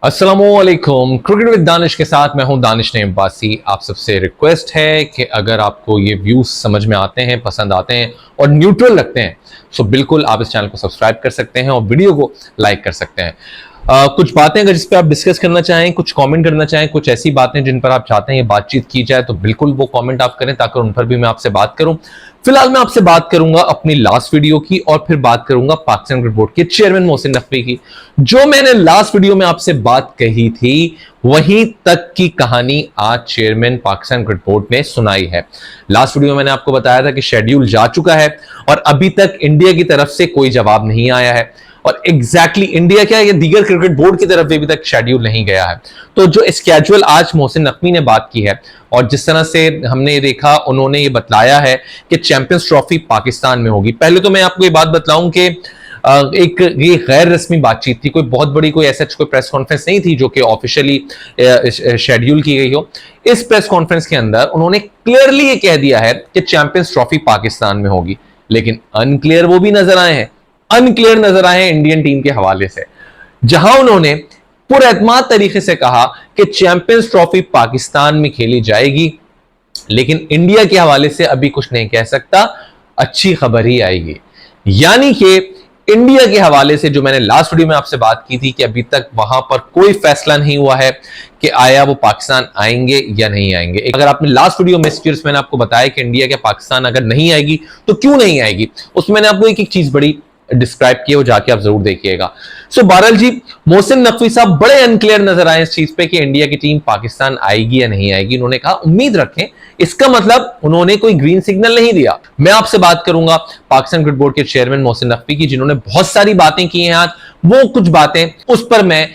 अस्सलामुअलैकुम। Cricket with Danish के साथ मैं हूं दानिश नईम बासी। आप सबसे रिक्वेस्ट है कि अगर आपको ये व्यूज समझ में आते हैं, पसंद आते हैं और न्यूट्रल लगते हैं तो बिल्कुल आप इस चैनल को सब्सक्राइब कर सकते हैं और वीडियो को लाइक कर सकते हैं। कुछ बातें अगर जिस पे आप डिस्कस करना चाहें, कुछ कमेंट करना चाहें, कुछ ऐसी बातें जिन पर आप चाहते हैं ये बातचीत की जाए तो बिल्कुल वो कमेंट आप करें ताकि उन पर भी मैं आपसे बात करूं। फिलहाल मैं आपसे बात करूंगा अपनी लास्ट वीडियो की और फिर बात करूंगा पाकिस्तान क्रिकेट बोर्ड के चेयरमैन मोहसिन नकवी की। जो मैंने लास्ट वीडियो में आपसे बात कही थी वहीं तक की कहानी आज चेयरमैन पाकिस्तान क्रिकेट बोर्ड ने सुनाई है। लास्ट वीडियो में मैंने आपको बताया था कि शेड्यूल जा चुका है और अभी तक इंडिया की तरफ से कोई जवाब नहीं आया है और एग्जैक्टली इंडिया क्या है, ये दीगर क्रिकेट बोर्ड की तरफ अभी तक शेड्यूल नहीं गया है। तो जो स्केड्यूल आज मोहसिन नकवी ने बात की है और जिस तरह से हमने देखा, उन्होंने ये बतलाया है कि चैंपियंस ट्रॉफी पाकिस्तान में होगी। पहले तो मैं आपको ये बात बतलाऊं कि एक ये गैर रस्मी बातचीत थी, कोई बहुत बड़ी कोई ऐसा कोई प्रेस कॉन्फ्रेंस नहीं थी जो कि ऑफिशियली शेड्यूल की गई हो। इस प्रेस कॉन्फ्रेंस के अंदर उन्होंने क्लियरली ये कह दिया है कि चैंपियंस ट्रॉफी पाकिस्तान में होगी, लेकिन अनक्लियर वो भी नजर आए हैं, अनक्लियर नजर आए हैं इंडियन टीम के हवाले से, जहां उन्होंने पुरएतमाद तरीके से कहा कि चैंपियंस ट्रॉफी पाकिस्तान में खेली जाएगी, लेकिन इंडिया के हवाले से अभी कुछ नहीं कह सकता, अच्छी खबर ही आएगी। यानी कि इंडिया के हवाले से जो मैंने लास्ट वीडियो में आपसे बात की थी कि अभी तक वहां पर कोई फैसला नहीं हुआ है कि आया वो पाकिस्तान आएंगे या नहीं आएंगे। अगर आपने लास्ट वीडियो मैसेजेस मैंने आपको बताया कि इंडिया के पाकिस्तान अगर नहीं आएगी तो क्यों नहीं आएगी, उसमें मैंने आपको एक एक चीज बड़ी डिस्क्राइब किए, वो जाके आप जरूर देखिएगा। सो बहरहाल जी, मोहसिन नकवी साहब बड़े अनक्लियर नजर आए इस चीज पे कि इंडिया की टीम पाकिस्तान आएगी या नहीं आएगी। उन्होंने कहा उम्मीद रखें, इसका मतलब उन्होंने कोई ग्रीन सिग्नल नहीं दिया। मैं आपसे बात करूंगा पाकिस्तान क्रिकेट बोर्ड के चेयरमैन मोहसिन नकवी की, जिन्होंने बहुत सारी बातें की हैं आज। वो कुछ बातें उस पर मैं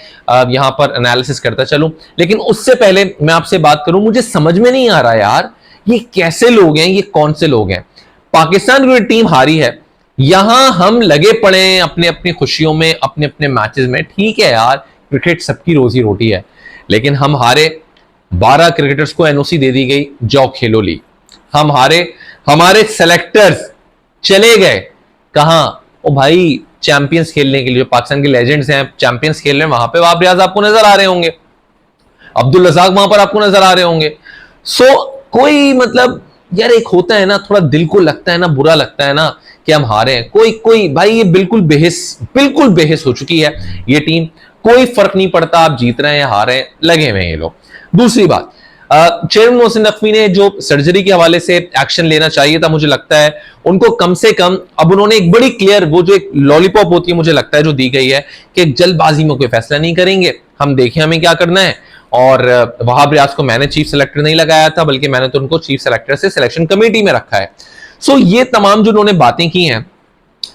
यहां पर एनालिसिस करता चलूं, लेकिन उससे पहले मैं आपसे बात करूं, मुझे समझ में नहीं आ रहा यार, ये कैसे लोग हैं, ये कौन से लोग हैं। पाकिस्तान की टीम हारी है, यहां हम लगे पड़े हैं अपने अपनी खुशियों में, अपने अपने मैचेस में। ठीक है यार, क्रिकेट सबकी रोजी रोटी है, लेकिन हम हारे, 12 क्रिकेटर्स को एनओसी दे दी गई, जाओ खेलो लीग। हम हारे, हमारे सेलेक्टर्स चले गए कहां, ओ भाई चैंपियंस खेलने के लिए, जो पाकिस्तान के लेजेंड्स हैं चैंपियंस खेल रहे हैं, वहां पे वाब रियाज आपको नजर आ रहे होंगे, अब्दुल रज़ाक वहां पर आपको नजर आ रहे होंगे। सो कोई मतलब यार, एक होता है ना, थोड़ा दिल को लगता है ना, बुरा लगता है ना कि हम हारे हैं। कोई भाई, ये बिल्कुल बेहिस हो चुकी है ये टीम। कोई फर्क नहीं पड़ता आप जीत रहे हैं या हार रहे हैं, लगे हुए हैं ये लोग। दूसरी बात, चेयरमैन मोहसिन नकवी ने जो सर्जरी के हवाले से एक्शन लेना चाहिए था, मुझे लगता है उनको कम से कम अब उन्होंने एक बड़ी क्लियर, वो जो एक लॉलीपॉप होती है मुझे लगता है जो दी गई है कि जल्दबाजी में कोई फैसला नहीं करेंगे, हम देखें हमें क्या करना है। और वहाब रियाज को मैंने चीफ सेलेक्टर नहीं लगाया था, बल्कि मैंने तो उनको चीफ सेलेक्टर से सिलेक्शन कमेटी में रखा है। सो ये तमाम जो उन्होंने बातें की हैं,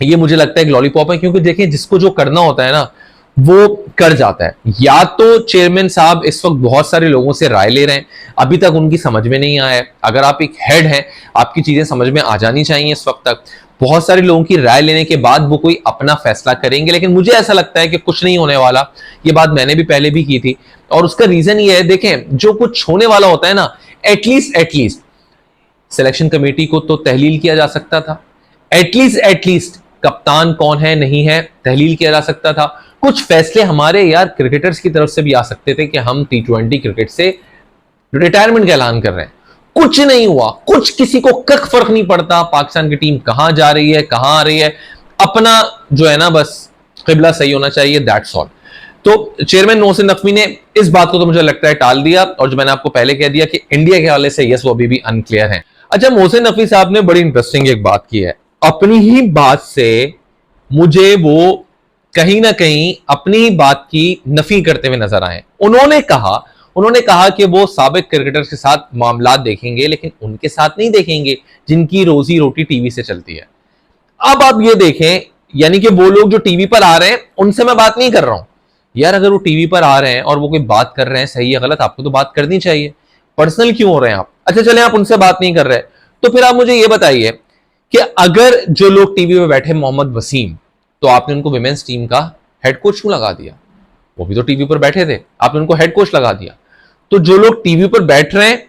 ये मुझे लगता है एक लॉलीपॉप है, क्योंकि देखिए जिसको जो करना होता है ना वो कर जाता है। या तो चेयरमैन साहब इस वक्त बहुत सारे लोगों से राय ले रहे हैं, अभी तक उनकी समझ में नहीं आया है। अगर आप एक हेड हैं, आपकी चीजें समझ में आ जानी चाहिए इस वक्त तक। बहुत सारे लोगों की राय लेने के बाद वो कोई अपना फैसला करेंगे, लेकिन मुझे ऐसा लगता है कि कुछ नहीं होने वाला। ये बात मैंने भी पहले भी की थी और उसका रीजन ये है, देखें जो कुछ होने वाला होता है ना, एटलीस्ट सिलेक्शन कमेटी को तो तहलील किया जा सकता था, एटलीस्ट कप्तान कौन है नहीं है तहलील किया जा सकता था। कुछ फैसले हमारे यार क्रिकेटर्स की तरफ से भी आ सकते थे कि हम T20 क्रिकेट से रिटायरमेंट का ऐलान कर रहे हैं। कुछ नहीं हुआ, कुछ किसी को कख फर्क नहीं पड़ता पाकिस्तान की टीम कहां जा रही है, कहां आ रही है। अपना जो है ना, बस किबला सही होना चाहिए, दैट्स ऑल। तो चेयरमैन मोहसिन नकवी ने इस बात को तो मुझे लगता है टाल दिया, और जो मैंने आपको पहले कह दिया कि इंडिया के हवाले से यस वो अभी भी अनक्लियर है। अच्छा, मोहसिन नकवी साहब ने बड़ी इंटरेस्टिंग एक बात की है, अपनी ही बात से मुझे वो कहीं ना कहीं अपनी ही बात की नफी करते हुए नजर आए। उन्होंने कहा कि वो साबिक क्रिकेटर्स के साथ मामला देखेंगे, लेकिन उनके साथ नहीं देखेंगे जिनकी रोजी रोटी टीवी से चलती है। अब आप ये देखें, यानी कि वो लोग जो टीवी पर आ रहे हैं उनसे मैं बात नहीं कर रहा हूं यार। अगर वो टीवी पर आ रहे हैं और वो कोई बात कर रहे हैं, सही है गलत, आपको तो बात करनी चाहिए, पर्सनल क्यों हो रहे हैं आप। अच्छा चले, आप उनसे बात नहीं कर रहे, तो फिर आप मुझे ये बताइए कि अगर जो लोग टीवी पे बैठे मोहम्मद वसीम, तो आपने उनको विमेंस टीम का हेड कोच क्यों लगा दिया? वो भी तो टीवी पर बैठे थे, आपने उनको हेड कोच लगा दिया। तो जो लोग टीवी पर बैठ रहे हैं,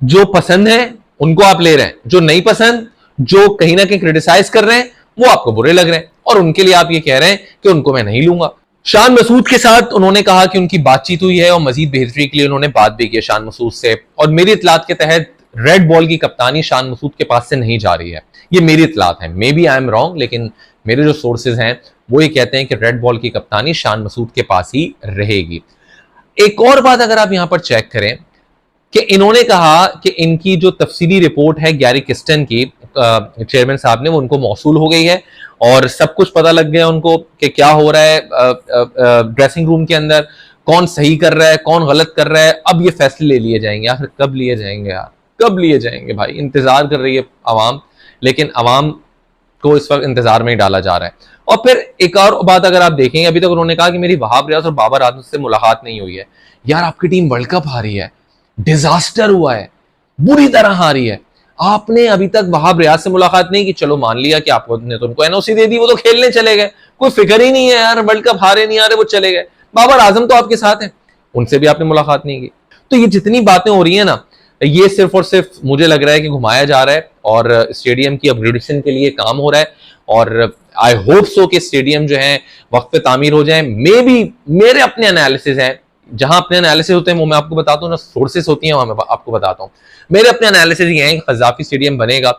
जो पसंद है उनको आप ले रहे हैं, जो नहीं पसंद, जो कहीं ना कहीं क्रिटिसाइज कर रहे हैं, वो आपको बुरे लग रहे हैं, और उनके लिए आप ये कह रहे हैं कि उनको मैं नहीं लूंगा। शान मसूद के साथ उन्होंने कहा कि उनकी बातचीत हुई है और मजीद बेहतरी के लिए उन्होंने बात भी की शान मसूद से, और मेरी इतलात के तहत रेड बॉल की कप्तानी शान मसूद के पास से नहीं जा रही है। ये मेरी इतलात है, maybe I am wrong, लेकिन मेरे जो सोर्सेज हैं वो ये कहते हैं कि रेड बॉल की कप्तानी शान मसूद के पास ही रहेगी। एक और बात अगर आप यहां पर चेक करें कि इन्होंने कहा कि इनकी जो तफसीली रिपोर्ट है गैरी किस्टन की, चेयरमैन साहब ने, वो उनको मौसूल हो गई है और सब कुछ पता लग गया उनको कि क्या हो रहा है ड्रेसिंग रूम के अंदर, कौन सही कर रहा है कौन गलत कर रहा है। अब ये फैसले ले लिए जाएंगे। यार कब लिए जाएंगे यार, कब लिए जाएंगे भाई? इंतजार कर रही है आवाम, लेकिन आवाम को इस वक्त इंतजार में ही डाला जा रहा है। और फिर एक और बात अगर आप देखेंगे, अभी तक उन्होंने कहा कि मेरी वहाब रियाज और बाबर आजम से मुलाकात नहीं हुई है। यार आपकी टीम वर्ल्ड कप हारी है, डिजास्टर हुआ है, बुरी तरह हारी है, आपने अभी तक वहाब रियाज से मुलाकात नहीं की। चलो मान लिया कि आपको ने तो उनको एनओसी दे दी, वो तो खेलने चले गए, कोई फिक्र ही नहीं है यार, वर्ल्ड कप हारे नहीं हारे वो चले गए। बाबर आजम तो आपके साथ है, उनसे भी आपने मुलाकात नहीं की। तो ये जितनी बातें हो रही है ना, ये सिर्फ और सिर्फ मुझे लग रहा है कि घुमाया जा रहा है और स्टेडियम की अपग्रेडेशन के लिए काम हो रहा है। और आई होप सो कि स्टेडियम जो है वक्त पे तामीर हो जाए। मे बी मेरे अपने एनालिसिस हैं, जहां अपने एनालिसिस होते हैं वो मैं आपको बताता हूँ ना, सोर्सेस होती हैं मैं आपको बताता हूँ। मेरे अपने एनालिसिस ये हैं कि कज़ाफी स्टेडियम बनेगा।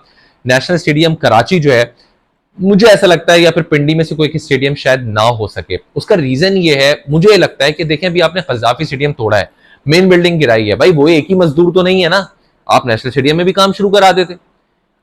नेशनल स्टेडियम कराची जो है, मुझे ऐसा लगता है, या फिर पिंडी में से कोई स्टेडियम शायद ना हो सके। उसका रीजन ये है, मुझे लगता है कि देखें अभी आपने कज़ाफी स्टेडियम तोड़ा है, मेन बिल्डिंग गिराई है, भाई वो एक ही मजदूर तो नहीं है ना। आप नेशनल स्टेडियम में भी काम शुरू करा देते,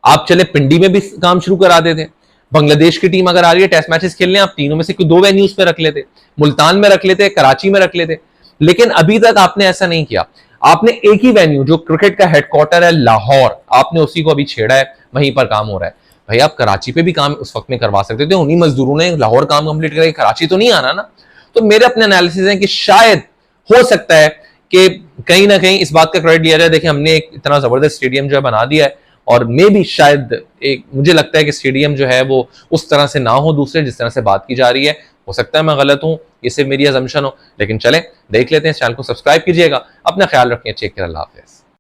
आप चले पिंडी में भी काम शुरू करा देते। बांग्लादेश की टीम अगर आ रही है टेस्ट मैचेस खेलने, आप तीनों में से कोई दो वेन्यूज पे रख लेते, मुल्तान में रख लेते, कराची में रख लेते। लेकिन अभी तक आपने ऐसा नहीं किया। आपने एक ही वेन्यू जो क्रिकेट का हेडक्वार्टर है लाहौर, आपने उसी को अभी छेड़ा है, वहीं पर काम हो रहा है। भाई आप कराची पे भी काम उस वक्त में करवा सकते थे, उन्हीं मजदूरों ने लाहौर काम कंप्लीट करके कराची तो नहीं आना ना। तो मेरे अपने एनालिसिस है कि शायद हो सकता है कि कहीं ना कहीं इस बात का क्रेडिट लिया जाए, देखिए हमने एक इतना जबरदस्त स्टेडियम जो है बना दिया है, और मे भी शायद एक मुझे लगता है कि स्टेडियम जो है वो उस तरह से ना हो दूसरे जिस तरह से बात की जा रही है। हो सकता है मैं गलत हूं, ये सिर्फ मेरी अजम्पशन हो, लेकिन चलें देख लेते हैं। इस चैनल को सब्सक्राइब कीजिएगा, अपना ख्याल रखें, टेक केयर, अल्लाह हाफिज़।